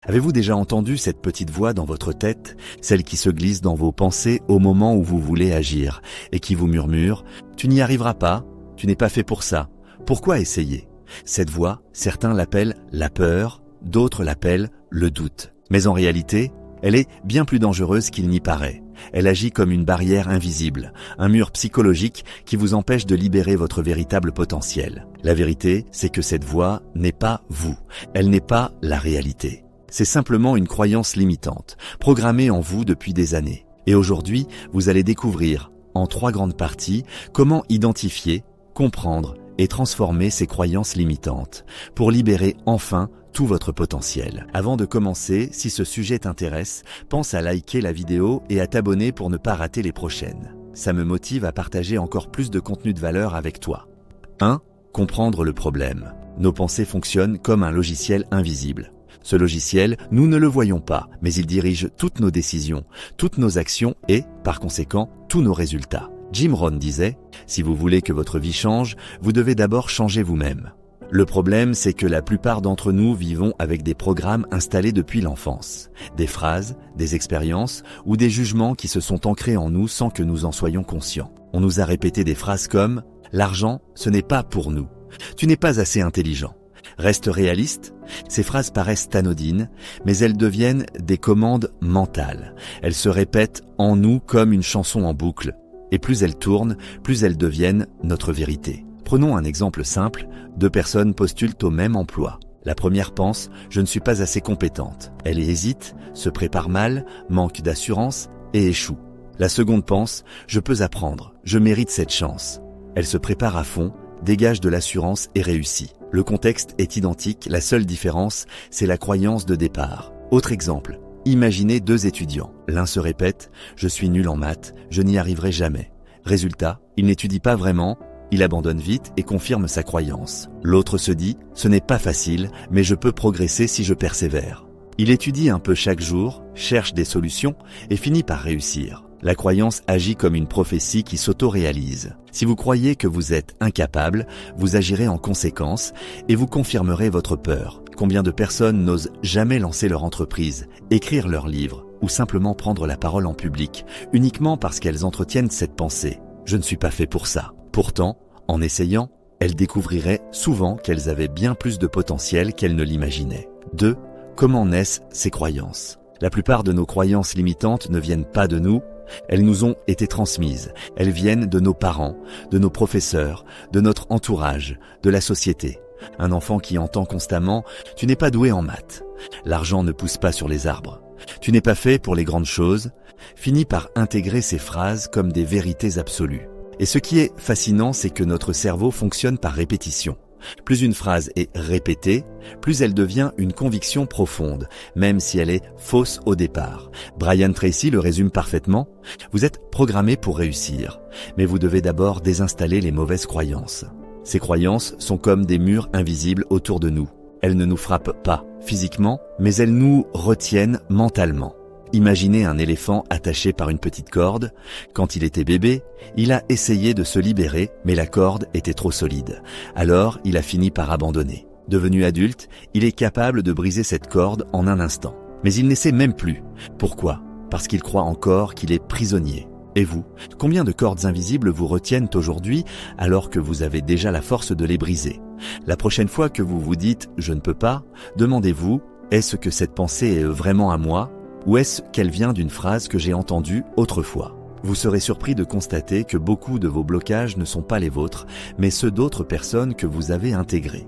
Avez-vous déjà entendu cette petite voix dans votre tête, celle qui se glisse dans vos pensées au moment où vous voulez agir, et qui vous murmure « Tu n'y arriveras pas, tu n'es pas fait pour ça, pourquoi essayer ?» Cette voix, certains l'appellent la peur, d'autres l'appellent le doute. Mais en réalité, elle est bien plus dangereuse qu'il n'y paraît. Elle agit comme une barrière invisible, un mur psychologique qui vous empêche de libérer votre véritable potentiel. La vérité, c'est que cette voix n'est pas vous, elle n'est pas la réalité. C'est simplement une croyance limitante, programmée en vous depuis des années. Et aujourd'hui, vous allez découvrir, en 3 grandes parties, comment identifier, comprendre et transformer ces croyances limitantes, pour libérer enfin tout votre potentiel. Avant de commencer, si ce sujet t'intéresse, pense à liker la vidéo et à t'abonner pour ne pas rater les prochaines. Ça me motive à partager encore plus de contenu de valeur avec toi. 1. Comprendre le problème. Nos pensées fonctionnent comme un logiciel invisible. Ce logiciel, nous ne le voyons pas, mais il dirige toutes nos décisions, toutes nos actions et, par conséquent, tous nos résultats. Jim Rohn disait « Si vous voulez que votre vie change, vous devez d'abord changer vous-même ». Le problème, c'est que la plupart d'entre nous vivons avec des programmes installés depuis l'enfance. Des phrases, des expériences ou des jugements qui se sont ancrés en nous sans que nous en soyons conscients. On nous a répété des phrases comme « L'argent, ce n'est pas pour nous. Tu n'es pas assez intelligent. » Reste réaliste, ces phrases paraissent anodines, mais elles deviennent des commandes mentales. Elles se répètent en nous comme une chanson en boucle. Et plus elles tournent, plus elles deviennent notre vérité. Prenons un exemple simple, 2 personnes postulent au même emploi. La première pense « je ne suis pas assez compétente ». Elle hésite, se prépare mal, manque d'assurance et échoue. La seconde pense « je peux apprendre, je mérite cette chance ». Elle se prépare à fond, dégage de l'assurance et réussit. Le contexte est identique, la seule différence, c'est la croyance de départ. Autre exemple, imaginez 2 étudiants. L'un se répète « je suis nul en maths, je n'y arriverai jamais ». Résultat, il n'étudie pas vraiment, il abandonne vite et confirme sa croyance. L'autre se dit « ce n'est pas facile, mais je peux progresser si je persévère ». Il étudie un peu chaque jour, cherche des solutions et finit par réussir. La croyance agit comme une prophétie qui s'auto-réalise. Si vous croyez que vous êtes incapable, vous agirez en conséquence et vous confirmerez votre peur. Combien de personnes n'osent jamais lancer leur entreprise, écrire leur livre ou simplement prendre la parole en public, uniquement parce qu'elles entretiennent cette pensée « je ne suis pas fait pour ça ». Pourtant, en essayant, elles découvriraient souvent qu'elles avaient bien plus de potentiel qu'elles ne l'imaginaient. 2. Comment naissent ces croyances ? La plupart de nos croyances limitantes ne viennent pas de nous, elles nous ont été transmises, elles viennent de nos parents, de nos professeurs, de notre entourage, de la société. Un enfant qui entend constamment « tu n'es pas doué en maths »,« l'argent ne pousse pas sur les arbres »,« tu n'es pas fait pour les grandes choses », finit par intégrer ces phrases comme des vérités absolues. Et ce qui est fascinant, c'est que notre cerveau fonctionne par répétition. Plus une phrase est répétée, plus elle devient une conviction profonde, même si elle est fausse au départ. Brian Tracy le résume parfaitement. Vous êtes programmé pour réussir, mais vous devez d'abord désinstaller les mauvaises croyances. Ces croyances sont comme des murs invisibles autour de nous. Elles ne nous frappent pas physiquement, mais elles nous retiennent mentalement. Imaginez un éléphant attaché par une petite corde. Quand il était bébé, il a essayé de se libérer, mais la corde était trop solide. Alors, il a fini par abandonner. Devenu adulte, il est capable de briser cette corde en un instant. Mais il n'essaie même plus. Pourquoi ? Parce qu'il croit encore qu'il est prisonnier. Et vous, combien de cordes invisibles vous retiennent aujourd'hui alors que vous avez déjà la force de les briser ? La prochaine fois que vous vous dites « je ne peux pas », demandez-vous « est-ce que cette pensée est vraiment à moi ?» ou est-ce qu'elle vient d'une phrase que j'ai entendue autrefois ? Vous serez surpris de constater que beaucoup de vos blocages ne sont pas les vôtres, mais ceux d'autres personnes que vous avez intégrés.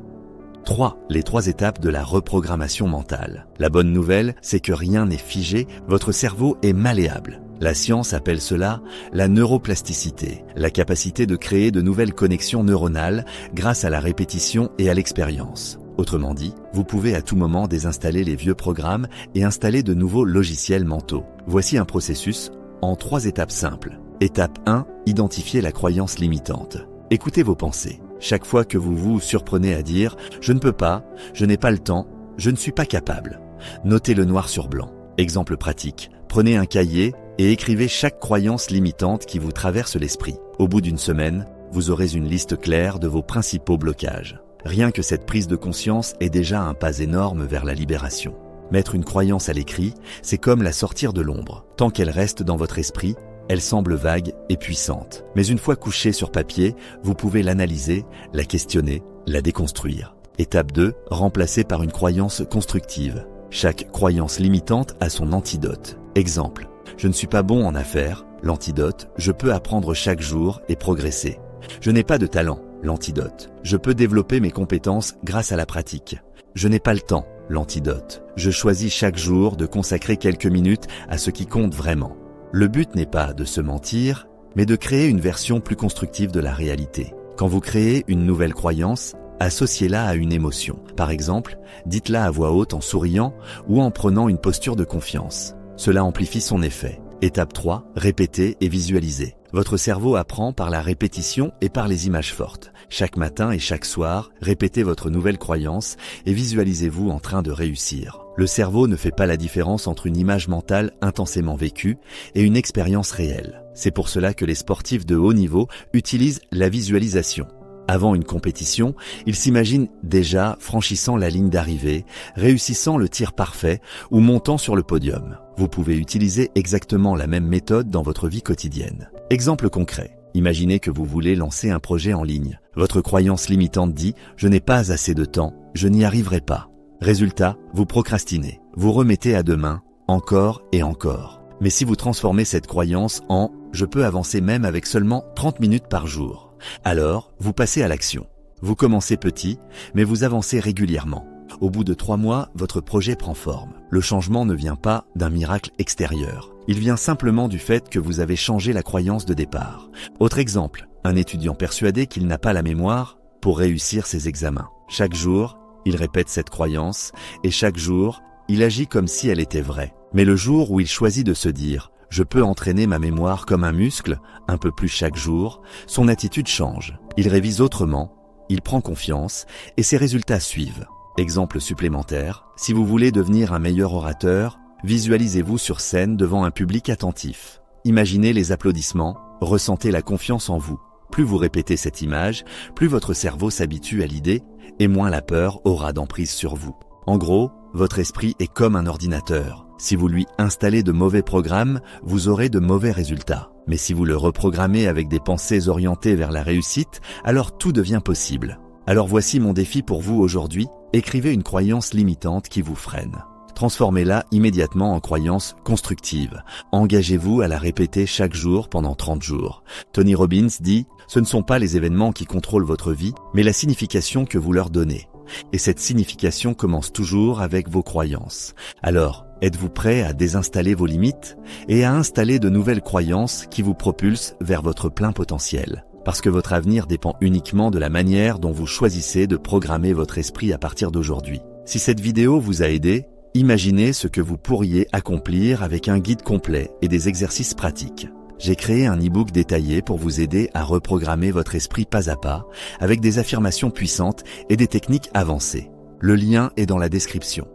3. Les 3 étapes de la reprogrammation mentale. La bonne nouvelle, c'est que rien n'est figé, votre cerveau est malléable. La science appelle cela la neuroplasticité, la capacité de créer de nouvelles connexions neuronales grâce à la répétition et à l'expérience. Autrement dit, vous pouvez à tout moment désinstaller les vieux programmes et installer de nouveaux logiciels mentaux. Voici un processus en 3 étapes simples. Étape 1, identifier la croyance limitante. Écoutez vos pensées. Chaque fois que vous vous surprenez à dire « je ne peux pas »,« je n'ai pas le temps »,« je ne suis pas capable », notez-le noir sur blanc. Exemple pratique, prenez un cahier et écrivez chaque croyance limitante qui vous traverse l'esprit. Au bout d'une semaine, vous aurez une liste claire de vos principaux blocages. Rien que cette prise de conscience est déjà un pas énorme vers la libération. Mettre une croyance à l'écrit, c'est comme la sortir de l'ombre. Tant qu'elle reste dans votre esprit, elle semble vague et puissante. Mais une fois couchée sur papier, vous pouvez l'analyser, la questionner, la déconstruire. Étape 2, remplacer par une croyance constructive. Chaque croyance limitante a son antidote. Exemple, je ne suis pas bon en affaires. L'antidote, je peux apprendre chaque jour et progresser. Je n'ai pas de talent. L'antidote, je peux développer mes compétences grâce à la pratique. Je n'ai pas le temps. L'antidote, je choisis chaque jour de consacrer quelques minutes à ce qui compte vraiment. Le but n'est pas de se mentir, mais de créer une version plus constructive de la réalité. Quand vous créez une nouvelle croyance, associez-la à une émotion. Par exemple, dites-la à voix haute en souriant ou en prenant une posture de confiance. Cela amplifie son effet. Étape 3, répétez et visualisez. Votre cerveau apprend par la répétition et par les images fortes. Chaque matin et chaque soir, répétez votre nouvelle croyance et visualisez-vous en train de réussir. Le cerveau ne fait pas la différence entre une image mentale intensément vécue et une expérience réelle. C'est pour cela que les sportifs de haut niveau utilisent la visualisation. Avant une compétition, ils s'imaginent déjà franchissant la ligne d'arrivée, réussissant le tir parfait ou montant sur le podium. Vous pouvez utiliser exactement la même méthode dans votre vie quotidienne. Exemple concret. Imaginez que vous voulez lancer un projet en ligne. Votre croyance limitante dit « Je n'ai pas assez de temps, je n'y arriverai pas ». Résultat, vous procrastinez. Vous remettez à demain, encore et encore. Mais si vous transformez cette croyance en « Je peux avancer même avec seulement 30 minutes par jour », alors, vous passez à l'action. Vous commencez petit, mais vous avancez régulièrement. Au bout de 3 mois, votre projet prend forme. Le changement ne vient pas d'un miracle extérieur. Il vient simplement du fait que vous avez changé la croyance de départ. Autre exemple, un étudiant persuadé qu'il n'a pas la mémoire pour réussir ses examens. Chaque jour, il répète cette croyance et chaque jour, il agit comme si elle était vraie. Mais le jour où il choisit de se dire « Je peux entraîner ma mémoire comme un muscle, un peu plus chaque jour », son attitude change. Il révise autrement, il prend confiance et ses résultats suivent. Exemple supplémentaire, si vous voulez devenir un meilleur orateur, visualisez-vous sur scène devant un public attentif. Imaginez les applaudissements, ressentez la confiance en vous. Plus vous répétez cette image, plus votre cerveau s'habitue à l'idée et moins la peur aura d'emprise sur vous. En gros, votre esprit est comme un ordinateur. Si vous lui installez de mauvais programmes, vous aurez de mauvais résultats. Mais si vous le reprogrammez avec des pensées orientées vers la réussite, alors tout devient possible. Alors voici mon défi pour vous aujourd'hui, écrivez une croyance limitante qui vous freine. Transformez-la immédiatement en croyance constructive. Engagez-vous à la répéter chaque jour pendant 30 jours. Tony Robbins dit « Ce ne sont pas les événements qui contrôlent votre vie, mais la signification que vous leur donnez. » Et cette signification commence toujours avec vos croyances. Alors, êtes-vous prêt à désinstaller vos limites et à installer de nouvelles croyances qui vous propulsent vers votre plein potentiel? Parce que votre avenir dépend uniquement de la manière dont vous choisissez de programmer votre esprit à partir d'aujourd'hui. Si cette vidéo vous a aidé, imaginez ce que vous pourriez accomplir avec un guide complet et des exercices pratiques. J'ai créé un e-book détaillé pour vous aider à reprogrammer votre esprit pas à pas avec des affirmations puissantes et des techniques avancées. Le lien est dans la description.